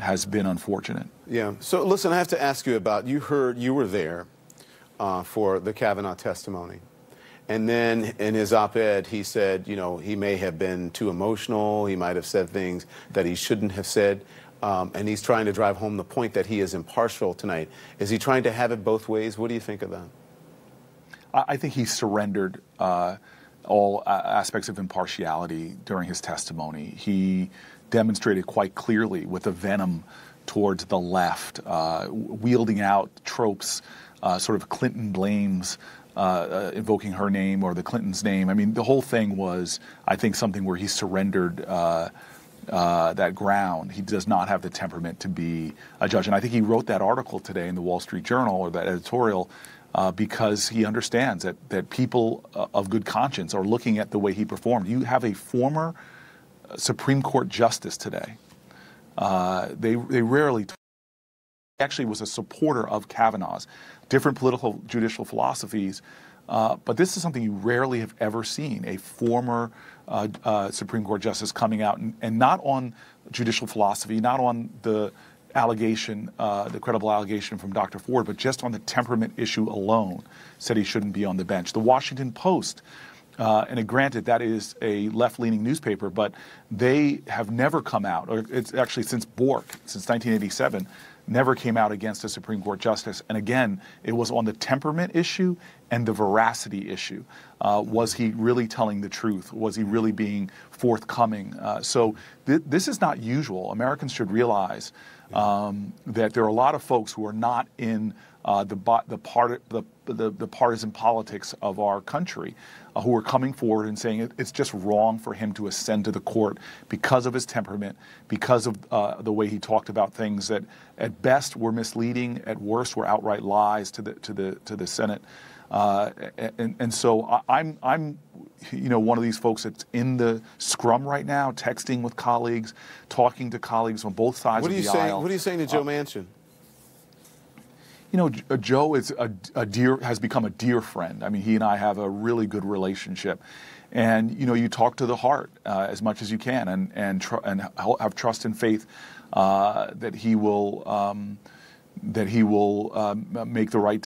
has been unfortunate. Yeah. So listen, I have to ask you about, you were there for the Kavanaugh testimony. And then in his op-ed, he said, you know, he may have been too emotional. He might have said things that he shouldn't have said. And he's trying to drive home the point that he is impartial tonight. Is he trying to have it both ways? What do you think of that? I think he surrendered all aspects of impartiality during his testimony. He demonstrated quite clearly with a venom towards the left, wielding out tropes, sort of Clinton blames, invoking her name or the Clintons' name. I mean, the whole thing was, I think, something where he surrendered that ground. He does not have the temperament to be a judge. And I think he wrote that article today in the Wall Street Journal, or that editorial, because he understands that people of good conscience are looking at the way he performed. You have a former Supreme Court justice today. They rarely actually was a supporter of Kavanaugh's, different political judicial philosophies, but this is something you rarely have ever seen, a former Supreme Court justice coming out and not on judicial philosophy, not on the allegation, the credible allegation from Dr. Ford, but just on the temperament issue alone, said he shouldn't be on the bench. The Washington Post, and granted, that is a left-leaning newspaper, but they have never come out, or it's actually since Bork, since 1987, never came out against a Supreme Court justice. And again, it was on the temperament issue and the veracity issue. Was he really telling the truth? Was he really being forthcoming? So this is not usual. Americans should realize that there are a lot of folks who are not in the partisan politics of our country, who are coming forward and saying it's just wrong for him to ascend to the court because of his temperament, because of the way he talked about things that at best were misleading, at worst were outright lies to the Senate. And so I'm one of these folks that's in the scrum right now, texting with colleagues, talking to colleagues on both sides of the aisle. What are you saying to Joe Manchin? You know, Joe is has become a dear friend. I mean, he and I have a really good relationship, and you know, you talk to the heart as much as you can, and have trust and faith that he will make the right